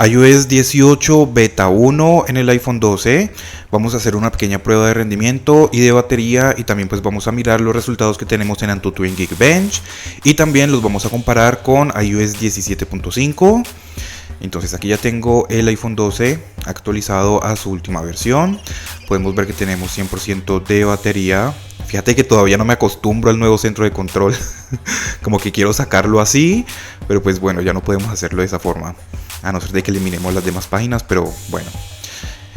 iOS 18 Beta 1 en el iPhone 12. Vamos a hacer una pequeña prueba de rendimiento y de batería, y también pues vamos a mirar los resultados que tenemos en AnTuTu y en Geekbench, y también los vamos a comparar con iOS 17.5. Entonces aquí ya tengo el iPhone 12 actualizado a su última versión. Podemos ver que tenemos 100% de batería. Fíjate que todavía no me acostumbro al nuevo centro de control. Como que quiero sacarlo así, pero pues bueno, ya no podemos hacerlo de esa forma, a no ser de que eliminemos las demás páginas. Pero bueno,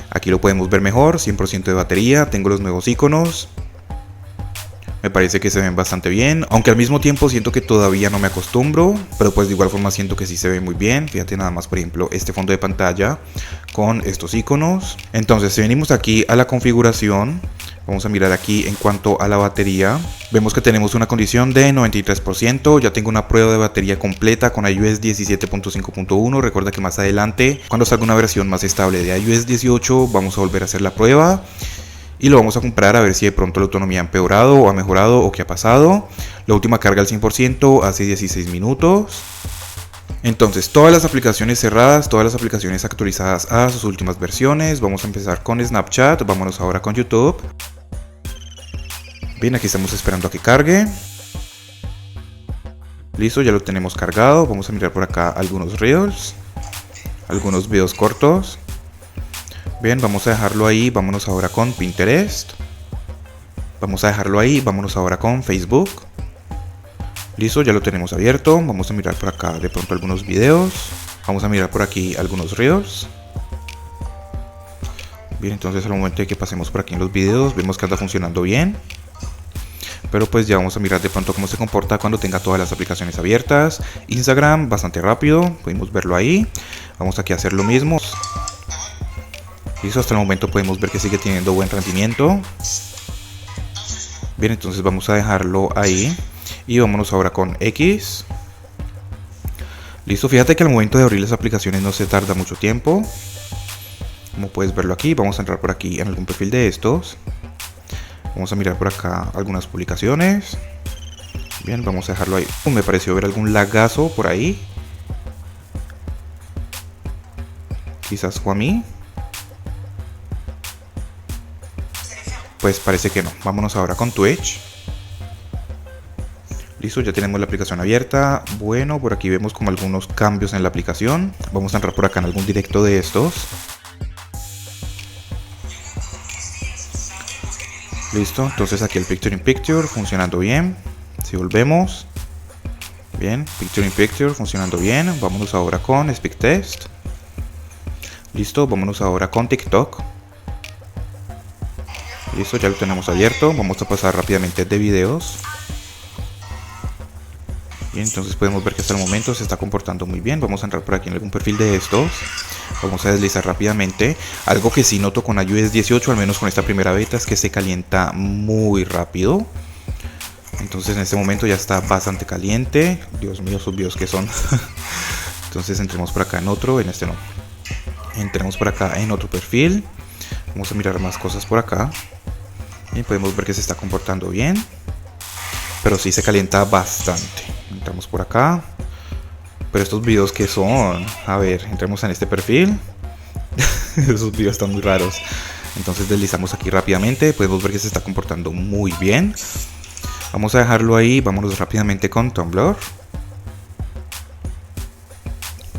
aquí lo podemos ver mejor, 100% de batería. Tengo los nuevos iconos. Me parece que se ven bastante bien, aunque al mismo tiempo siento que todavía no me acostumbro, pero pues de igual forma siento que sí se ve muy bien. Fíjate nada más, por ejemplo, este fondo de pantalla con estos iconos. Entonces, si venimos aquí a la configuración, vamos a mirar aquí en cuanto a la batería. Vemos que tenemos una condición de 93%. Ya tengo una prueba de batería completa con iOS 17.5.1. Recuerda que más adelante, cuando salga una versión más estable de iOS 18, vamos a volver a hacer la prueba y lo vamos a comparar a ver si de pronto la autonomía ha empeorado o ha mejorado o qué ha pasado. La última carga al 100% hace 16 minutos. Entonces, todas las aplicaciones cerradas, todas las aplicaciones actualizadas a sus últimas versiones. Vamos a empezar con Snapchat. Vámonos ahora con YouTube. Bien, aquí estamos esperando a que cargue. Listo, ya lo tenemos cargado. Vamos a mirar por acá algunos reels, algunos videos cortos. Bien, vamos a dejarlo ahí. Vámonos ahora con Pinterest. Vamos a dejarlo ahí. Vámonos ahora con Facebook. Listo, ya lo tenemos abierto. Vamos a mirar por acá de pronto algunos videos. Vamos a mirar por aquí algunos reels. Bien, entonces al momento de que pasemos por aquí en los videos, vemos que anda funcionando bien. Pero pues ya vamos a mirar de pronto cómo se comporta cuando tenga todas las aplicaciones abiertas. Instagram, bastante rápido. Podemos verlo ahí. Vamos aquí a hacer lo mismo. Listo, hasta el momento podemos ver que sigue teniendo buen rendimiento. Bien, entonces vamos a dejarlo ahí. Y vámonos ahora con X. Listo, fíjate que al momento de abrir las aplicaciones no se tarda mucho tiempo. Como puedes verlo aquí, vamos a entrar por aquí en algún perfil de estos. Vamos a mirar por acá algunas publicaciones. Bien, vamos a dejarlo ahí. Me pareció ver algún lagazo por ahí. Quizás fue a mí. Pues parece que no. Vámonos ahora con Twitch. Listo, ya tenemos la aplicación abierta. Bueno, por aquí vemos como algunos cambios en la aplicación. Vamos a entrar por acá en algún directo de estos. Listo, entonces aquí el Picture in Picture funcionando bien. Si volvemos. Bien, Picture in Picture funcionando bien. Vámonos ahora con Speak Test. Listo, vámonos ahora con TikTok. Listo, ya lo tenemos abierto. Vamos a pasar rápidamente de videos. Bien, entonces podemos ver que hasta el momento se está comportando muy bien. Vamos a entrar por aquí en algún perfil de estos. Vamos a deslizar rápidamente. Algo que sí noto con iOS 18, al menos con esta primera beta, es que se calienta muy rápido. Entonces en este momento ya está bastante caliente. Dios mío, sus videos que son. Entonces entremos por acá en otro, en este no. Entremos por acá en otro perfil. Vamos a mirar más cosas por acá. Y podemos ver que se está comportando bien. Pero sí se calienta bastante. Entramos por acá. Pero estos videos que son... A ver, entremos en este perfil. Esos videos están muy raros. Entonces deslizamos aquí rápidamente. Podemos ver que se está comportando muy bien. Vamos a dejarlo ahí. Vámonos rápidamente con Tumblr.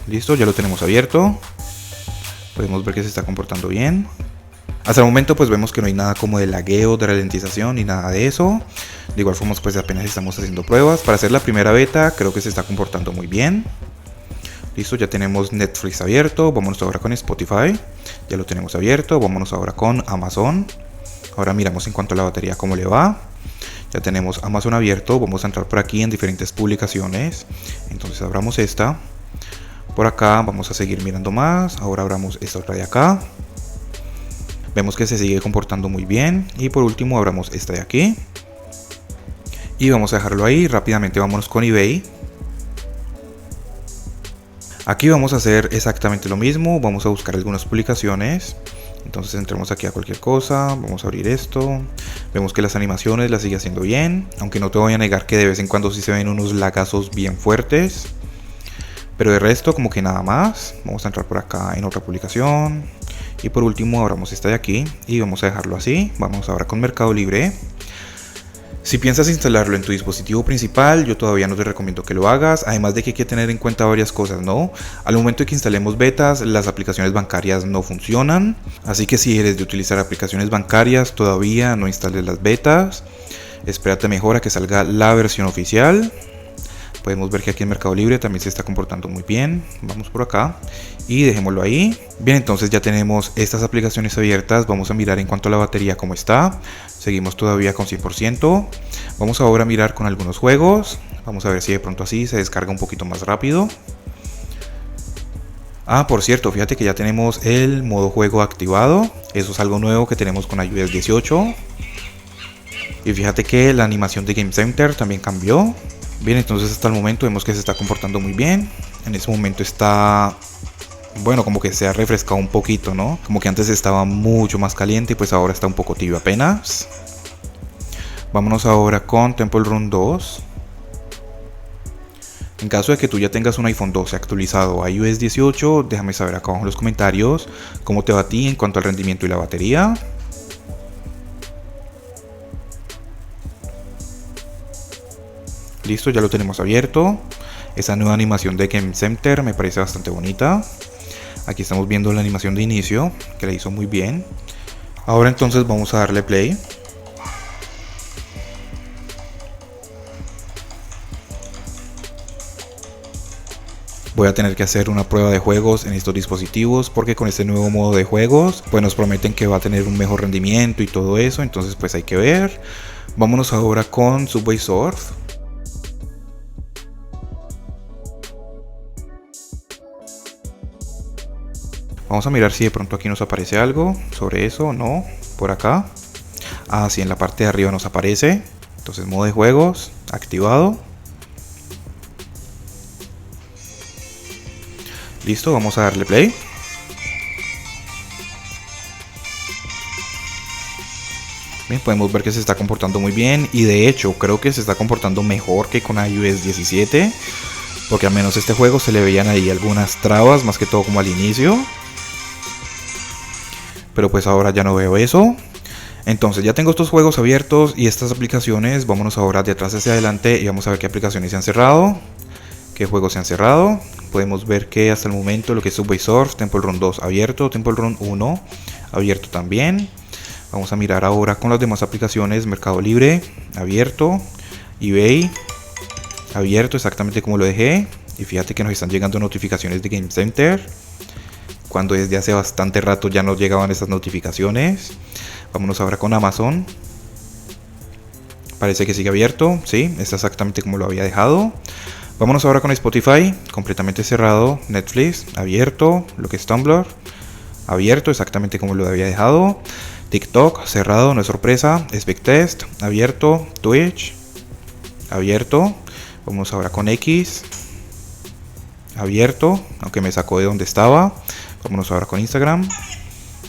Listo, ya lo tenemos abierto. Podemos ver que se está comportando bien. Hasta el momento pues vemos que no hay nada como de lagueo, de ralentización ni nada de eso. De igual forma pues apenas estamos haciendo pruebas. Para hacer la primera beta creo que se está comportando muy bien. Listo, ya tenemos Netflix abierto. Vámonos ahora con Spotify. Ya lo tenemos abierto. Vámonos ahora con Amazon. Ahora miramos en cuanto a la batería cómo le va. Ya tenemos Amazon abierto. Vamos a entrar por aquí en diferentes publicaciones. Entonces abramos esta. Por acá vamos a seguir mirando más. Ahora abramos esta otra de acá. Vemos que se sigue comportando muy bien. Y por último abramos esta de aquí. Y vamos a dejarlo ahí. Rápidamente vámonos con eBay. Aquí vamos a hacer exactamente lo mismo. Vamos a buscar algunas publicaciones. Entonces entremos aquí a cualquier cosa. Vamos a abrir esto. Vemos que las animaciones las sigue haciendo bien. Aunque no te voy a negar que de vez en cuando sí se ven unos lagazos bien fuertes. Pero de resto como que nada más. Vamos a entrar por acá en otra publicación. Y por último abramos esta de aquí y vamos a dejarlo así. Vamos ahora con Mercado Libre. Si piensas instalarlo en tu dispositivo principal, yo todavía no te recomiendo que lo hagas, además de que hay que tener en cuenta varias cosas, ¿no? Al momento de que instalemos betas, las aplicaciones bancarias no funcionan, así que si eres de utilizar aplicaciones bancarias, todavía no instales las betas, espérate mejor a que salga la versión oficial. Podemos ver que aquí en Mercado Libre también se está comportando muy bien. Vamos por acá y dejémoslo ahí. Bien, entonces ya tenemos estas aplicaciones abiertas. Vamos a mirar en cuanto a la batería cómo está. Seguimos todavía con 100%. Vamos ahora a mirar con algunos juegos. Vamos a ver si de pronto así se descarga un poquito más rápido. Ah, por cierto, fíjate que ya tenemos el modo juego activado. Eso es algo nuevo que tenemos con iOS 18. Y fíjate que la animación de Game Center también cambió. Bien, entonces hasta el momento vemos que se está comportando muy bien. En ese momento está, bueno, como que se ha refrescado un poquito, ¿no? Como que antes estaba mucho más caliente y pues ahora está un poco tibio apenas. Vámonos ahora con Temple Run 2. En caso de que tú ya tengas un iPhone 12 actualizado a iOS 18, déjame saber acá abajo en los comentarios cómo te va a ti en cuanto al rendimiento y la batería. Listo, ya lo tenemos abierto. Esa nueva animación de Game Center me parece bastante bonita. Aquí estamos viendo la animación de inicio, que la hizo muy bien. Ahora entonces vamos a darle play. Voy a tener que hacer una prueba de juegos en estos dispositivos porque con este nuevo modo de juegos pues nos prometen que va a tener un mejor rendimiento y todo eso, entonces pues hay que ver. Vámonos ahora con Subway Surf. Vamos a mirar si de pronto aquí nos aparece algo sobre eso. No, por acá. Ah, sí, en la parte de arriba nos aparece. Entonces modo de juegos activado. Listo, vamos a darle play. Bien, podemos ver que se está comportando muy bien y de hecho creo que se está comportando mejor que con iOS 17, porque al menos este juego se le veían ahí algunas trabas, más que todo como al inicio. Pero pues ahora ya no veo eso. Entonces ya tengo estos juegos abiertos y estas aplicaciones. Vámonos ahora de atrás hacia adelante y vamos a ver qué aplicaciones se han cerrado, qué juegos se han cerrado. Podemos ver que hasta el momento lo que es Subway Surf, Temple Run 2 abierto, Temple Run 1 abierto también. Vamos a mirar ahora con las demás aplicaciones. Mercado Libre abierto, eBay abierto exactamente como lo dejé. Y fíjate que nos están llegando notificaciones de Game Center, cuando desde hace bastante rato ya nos llegaban estas notificaciones. Vámonos ahora con Amazon. Parece que sigue abierto, sí, está exactamente como lo había dejado. Vámonos ahora con Spotify, completamente cerrado. Netflix, abierto. Lo que es Tumblr, abierto, exactamente como lo había dejado. TikTok, cerrado, no es sorpresa. Spectest, abierto. Twitch, abierto. Vamos ahora con X, abierto, aunque me sacó de donde estaba. Vámonos ahora con Instagram,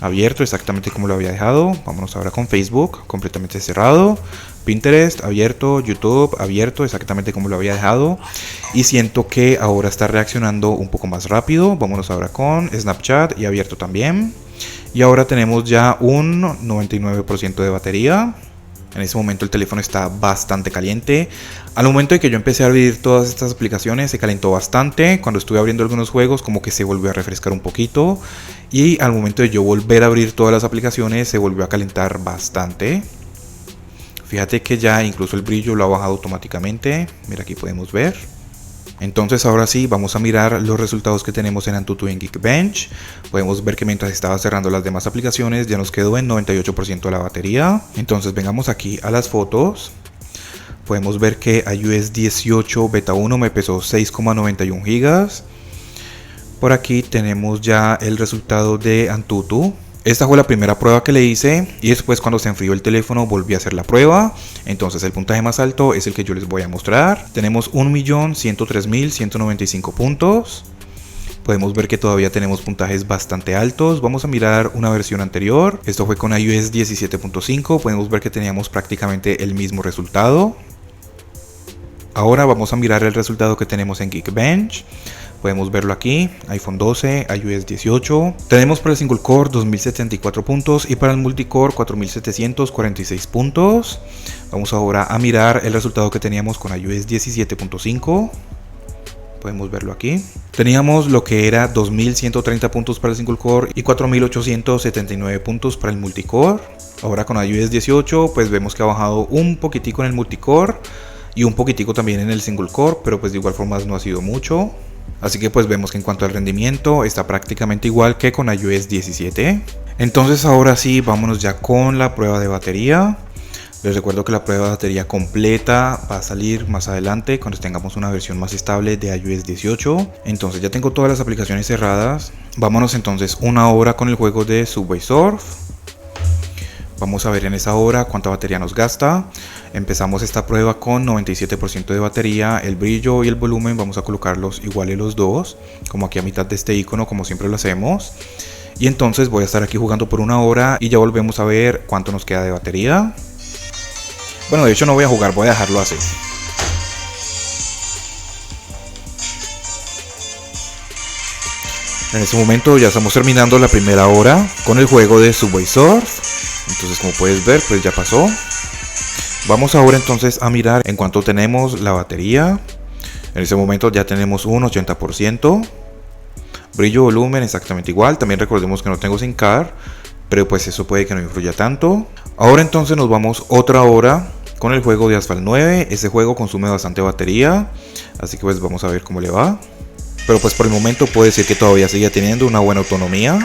abierto exactamente como lo había dejado. Vámonos ahora con Facebook, completamente cerrado. Pinterest, abierto. YouTube, abierto exactamente como lo había dejado. Y siento que ahora está reaccionando un poco más rápido. Vámonos ahora con Snapchat y abierto también. Y ahora tenemos ya un 99% de batería. En ese momento el teléfono está bastante caliente. Al momento de que yo empecé a abrir todas estas aplicaciones se calentó bastante. Cuando estuve abriendo algunos juegos como que se volvió a refrescar un poquito. Y al momento de yo volver a abrir todas las aplicaciones se volvió a calentar bastante. Fíjate que ya incluso el brillo lo ha bajado automáticamente. Mira, aquí podemos ver. Entonces ahora sí vamos a mirar los resultados que tenemos en AnTuTu en Geekbench. Podemos ver que mientras estaba cerrando las demás aplicaciones ya nos quedó en 98% de la batería. Entonces vengamos aquí a las fotos. Podemos ver que iOS 18 Beta 1 me pesó 6,91 GB. Por aquí tenemos ya el resultado de AnTuTu. Esta fue la primera prueba que le hice y después cuando se enfrió el teléfono volví a hacer la prueba. Entonces el puntaje más alto es el que yo les voy a mostrar. Tenemos 1.103.195 puntos. Podemos ver que todavía tenemos puntajes bastante altos. Vamos a mirar una versión anterior. Esto fue con iOS 17.5. Podemos ver que teníamos prácticamente el mismo resultado. Ahora vamos a mirar el resultado que tenemos en Geekbench. Podemos verlo aquí, iPhone 12, iOS 18. Tenemos para el single core 2074 puntos y para el multicore 4746 puntos. Vamos ahora a mirar el resultado que teníamos con iOS 17.5. Podemos verlo aquí. Teníamos lo que era 2130 puntos para el single core y 4879 puntos para el multicore. Ahora con iOS 18 pues vemos que ha bajado un poquitico en el multicore y un poquitico también en el single core, pero pues de igual forma no ha sido mucho. Así que pues vemos que en cuanto al rendimiento está prácticamente igual que con iOS 17. Entonces ahora sí, vámonos ya con la prueba de batería. Les recuerdo que la prueba de batería completa va a salir más adelante cuando tengamos una versión más estable de iOS 18. Entonces ya tengo todas las aplicaciones cerradas. Vámonos entonces una hora con el juego de Subway Surf. Vamos a ver en esa hora cuánta batería nos gasta. Empezamos esta prueba con 97% de batería. El brillo y el volumen vamos a colocarlos iguales los dos, como aquí a mitad de este icono, como siempre lo hacemos. Y entonces voy a estar aquí jugando por una hora y ya volvemos a ver cuánto nos queda de batería. Bueno, de hecho no voy a jugar, voy a dejarlo así. En este momento ya estamos terminando la primera hora con el juego de Subway Surf. Entonces, como puedes ver, pues ya pasó. Vamos ahora entonces a mirar en cuánto tenemos la batería. En este momento ya tenemos un 80%. Brillo, volumen exactamente igual. También recordemos que no tengo SIM card, pero pues eso puede que no influya tanto. Ahora entonces nos vamos otra hora con el juego de Asphalt 9. Ese juego consume bastante batería, así que pues vamos a ver cómo le va. Pero pues por el momento puedo decir que todavía sigue teniendo una buena autonomía.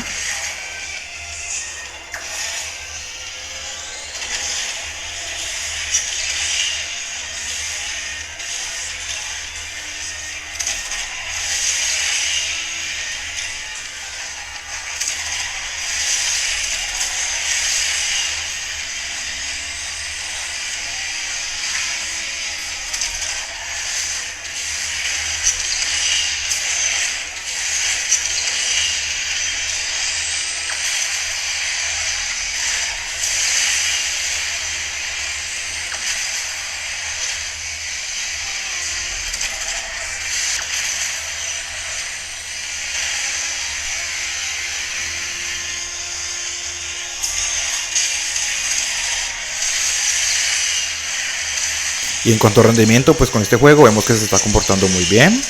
Y en cuanto a rendimiento, pues con este juego vemos que se está comportando muy bien.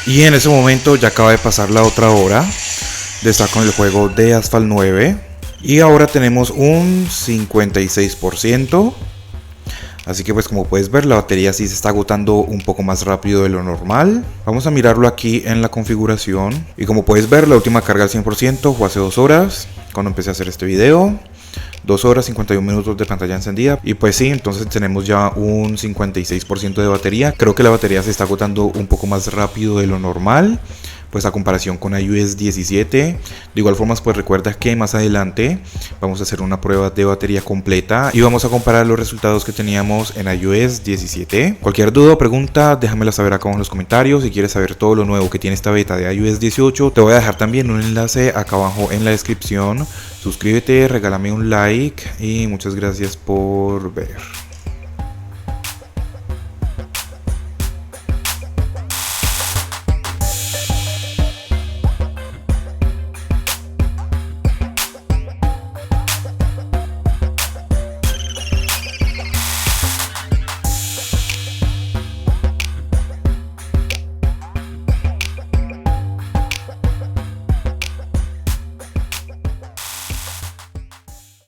Y en ese momento ya acaba de pasar la otra hora de estar con el juego de Asphalt 9. Y ahora tenemos un 56%. Así que pues como puedes ver, la batería sí se está agotando un poco más rápido de lo normal. Vamos a mirarlo aquí en la configuración. Y como puedes ver, la última carga al 100% fue hace 2 horas, cuando empecé a hacer este video. 2 horas 51 minutos de pantalla encendida. Y pues sí, entonces tenemos ya un 56% de batería. Creo que la batería se está agotando un poco más rápido de lo normal, pues a comparación con iOS 17. De igual forma, pues recuerda que más adelante vamos a hacer una prueba de batería completa y vamos a comparar los resultados que teníamos en iOS 17. Cualquier duda o pregunta, déjamela saber acá en los comentarios. Si quieres saber todo lo nuevo que tiene esta beta de iOS 18, te voy a dejar también un enlace acá abajo en la descripción. Suscríbete, regálame un like y muchas gracias por ver.